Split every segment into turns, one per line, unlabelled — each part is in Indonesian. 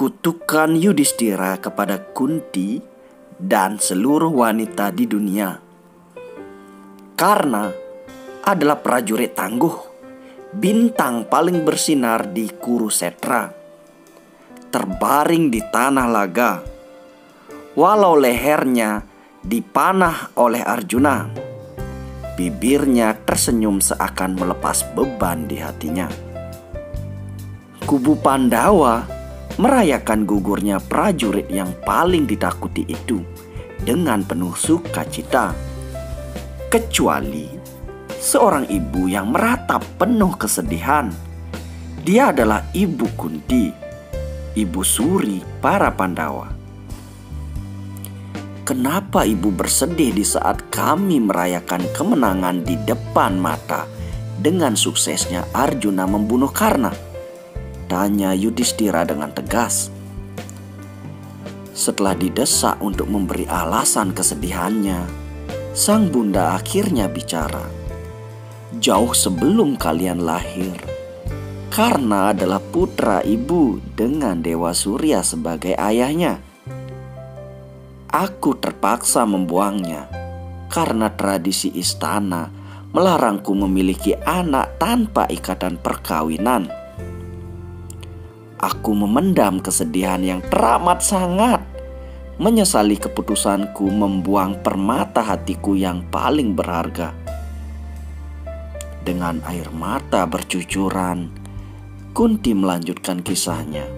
Kutukan Yudhistira kepada Kunti dan seluruh wanita di dunia. Karna adalah prajurit tangguh, bintang paling bersinar di Kurusetra, terbaring di tanah laga, walau lehernya dipanah oleh Arjuna. Bibirnya tersenyum seakan melepas beban di hatinya. Kubu Pandawa merayakan gugurnya prajurit yang paling ditakuti itu dengan penuh sukacita. Kecuali seorang ibu yang meratap penuh kesedihan. Dia adalah Ibu Kunti, ibu suri para Pandawa. Kenapa ibu bersedih di saat kami merayakan kemenangan di depan mata dengan suksesnya Arjuna membunuh Karna? Tanya Yudhistira dengan tegas. Setelah didesak untuk memberi alasan kesedihannya, sang bunda akhirnya bicara. Jauh sebelum kalian lahir, Karna adalah putra ibu dengan Dewa Surya sebagai ayahnya. Aku terpaksa membuangnya karena tradisi istana melarangku memiliki anak tanpa ikatan perkawinan. Aku memendam kesedihan yang teramat sangat, menyesali keputusanku membuang permata hatiku yang paling berharga. Dengan air mata bercucuran, Kunti melanjutkan kisahnya.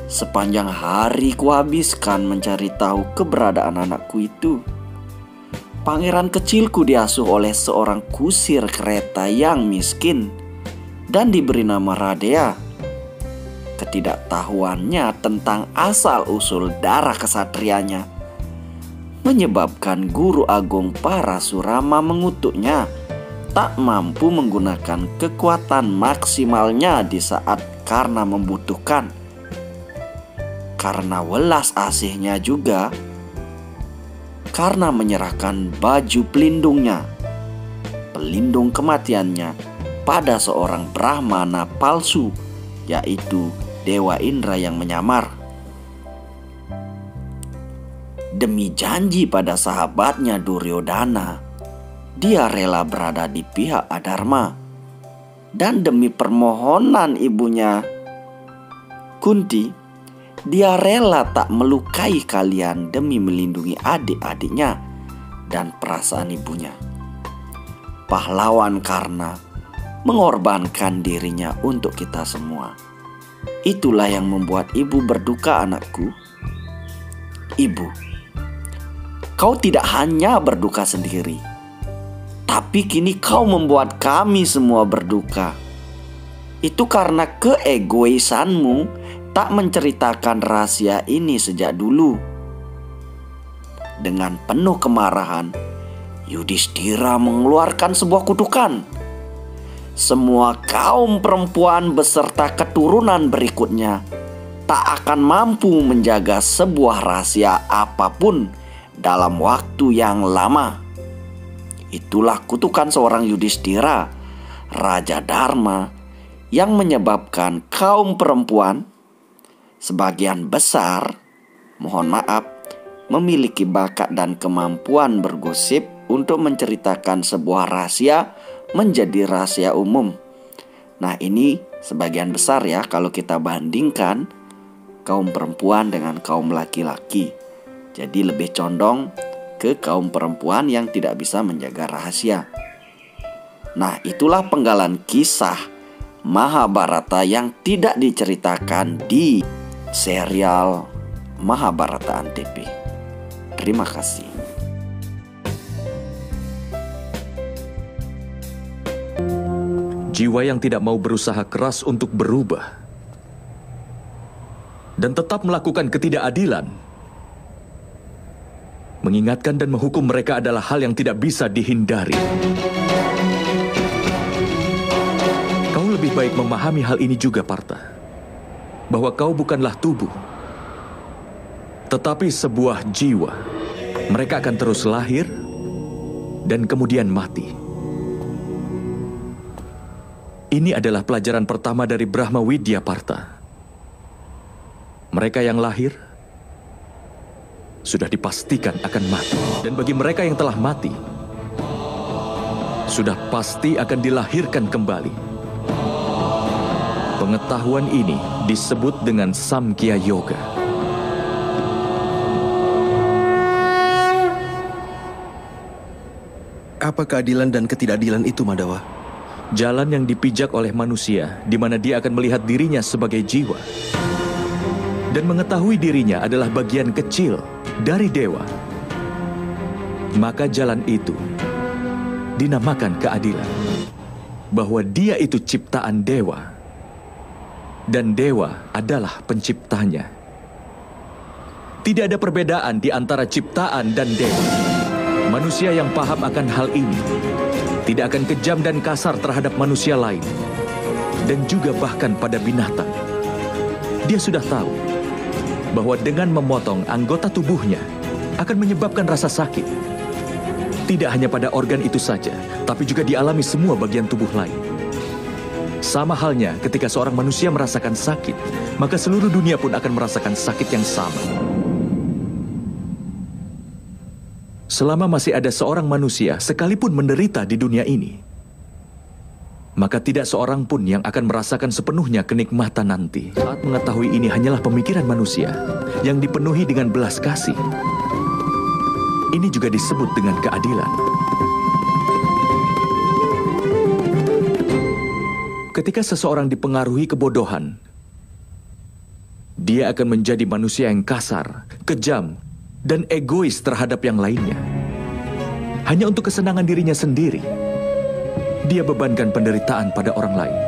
Sepanjang hari kuhabiskan mencari tahu keberadaan anakku itu. Pangeran kecilku diasuh oleh seorang kusir kereta yang miskin dan diberi nama Radea. Ketidaktahuannya tentang asal-usul darah kesatrianya menyebabkan guru agung Parasurama mengutuknya tak mampu menggunakan kekuatan maksimalnya di saat Karna membutuhkan. Karena welas asihnya juga, Karna menyerahkan baju pelindungnya, pelindung kematiannya, pada seorang Brahmana palsu, yaitu Dewa Indra yang menyamar. Demi janji pada sahabatnya Duryodhana, dia rela berada di pihak Adharma. Dan demi permohonan ibunya Kunti, dia rela tak melukai kalian demi melindungi adik-adiknya dan perasaan ibunya. Pahlawan Karna mengorbankan dirinya untuk kita semua. Itulah yang membuat ibu berduka, anakku. Ibu, kau tidak hanya berduka sendiri, tapi kini kau membuat kami semua berduka. Itu karena keegoisanmu tak menceritakan rahasia ini sejak dulu. Dengan penuh kemarahan, Yudhistira mengeluarkan sebuah kutukan. Semua kaum perempuan beserta keturunan berikutnya tak akan mampu menjaga sebuah rahasia apapun dalam waktu yang lama. Itulah kutukan seorang Yudhistira, Raja Dharma, yang menyebabkan kaum perempuan sebagian besar, mohon maaf, memiliki bakat dan kemampuan bergosip untuk menceritakan sebuah rahasia menjadi rahasia umum. Nah, ini sebagian besar ya kalau kita bandingkan kaum perempuan dengan kaum laki-laki. Jadi lebih condong ke kaum perempuan yang tidak bisa menjaga rahasia. Nah, itulah penggalan kisah Mahabharata yang tidak diceritakan di serial Mahabharata Antv. Terima kasih.
Jiwa yang tidak mau berusaha keras untuk berubah dan tetap melakukan ketidakadilan, mengingatkan dan menghukum mereka adalah hal yang tidak bisa dihindari. Kau lebih baik memahami hal ini juga, Partha, bahwa kau bukanlah tubuh, tetapi sebuah jiwa. Mereka akan terus lahir dan kemudian mati. Ini adalah pelajaran pertama dari Brahma Widya, Partha. Mereka yang lahir sudah dipastikan akan mati. Dan bagi mereka yang telah mati, sudah pasti akan dilahirkan kembali. Pengetahuan ini disebut dengan Samkhya Yoga.
Apa keadilan dan ketidakadilan itu, Madhawa?
Jalan yang dipijak oleh manusia, di mana dia akan melihat dirinya sebagai jiwa. Dan mengetahui dirinya adalah bagian kecil dari dewa. Maka jalan itu dinamakan keadilan. Bahwa dia itu ciptaan dewa. Dan dewa adalah penciptanya. Tidak ada perbedaan di antara ciptaan dan dewa. Manusia yang paham akan hal ini tidak akan kejam dan kasar terhadap manusia lain. Dan juga bahkan pada binatang. Dia sudah tahu bahwa dengan memotong anggota tubuhnya akan menyebabkan rasa sakit. Tidak hanya pada organ itu saja, tapi juga dialami semua bagian tubuh lain. Sama halnya ketika seorang manusia merasakan sakit, maka seluruh dunia pun akan merasakan sakit yang sama. Selama masih ada seorang manusia sekalipun menderita di dunia ini, maka tidak seorang pun yang akan merasakan sepenuhnya kenikmatan nanti. Saat mengetahui ini hanyalah pemikiran manusia yang dipenuhi dengan belas kasih. Ini juga disebut dengan keadilan. Ketika seseorang dipengaruhi kebodohan, dia akan menjadi manusia yang kasar, kejam, dan egois terhadap yang lainnya. Hanya untuk kesenangan dirinya sendiri, dia bebankan penderitaan pada orang lain.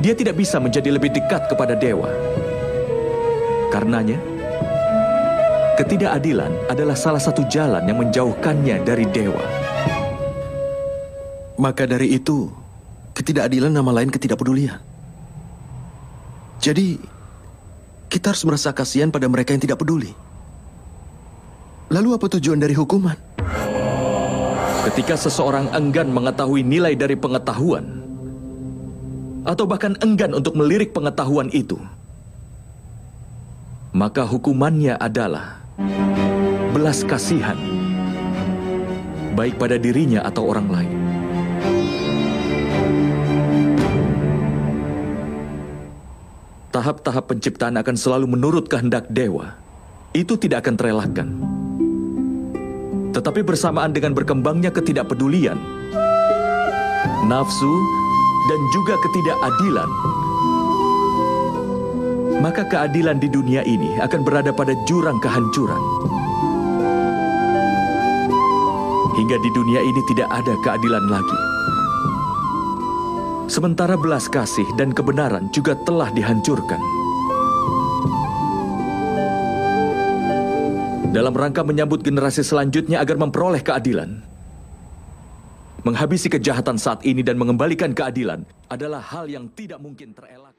Dia tidak bisa menjadi lebih dekat kepada dewa. Karenanya, ketidakadilan adalah salah satu jalan yang menjauhkannya dari dewa.
Maka dari itu, ketidakadilan nama lain ketidakpedulian. Jadi, kita harus merasa kasihan pada mereka yang tidak peduli. Lalu apa tujuan dari hukuman?
Ketika seseorang enggan mengetahui nilai dari pengetahuan, atau bahkan enggan untuk melirik pengetahuan itu, maka hukumannya adalah belas kasihan, baik pada dirinya atau orang lain. Tahap-tahap penciptaan akan selalu menurut kehendak dewa. Itu tidak akan terelakkan. Tetapi bersamaan dengan berkembangnya ketidakpedulian, nafsu, dan juga ketidakadilan, maka keadilan di dunia ini akan berada pada jurang kehancuran. Hingga di dunia ini tidak ada keadilan lagi. Sementara belas kasih dan kebenaran juga telah dihancurkan. Dalam rangka menyambut generasi selanjutnya agar memperoleh keadilan, menghabisi kejahatan saat ini dan mengembalikan keadilan adalah hal yang tidak mungkin terelak.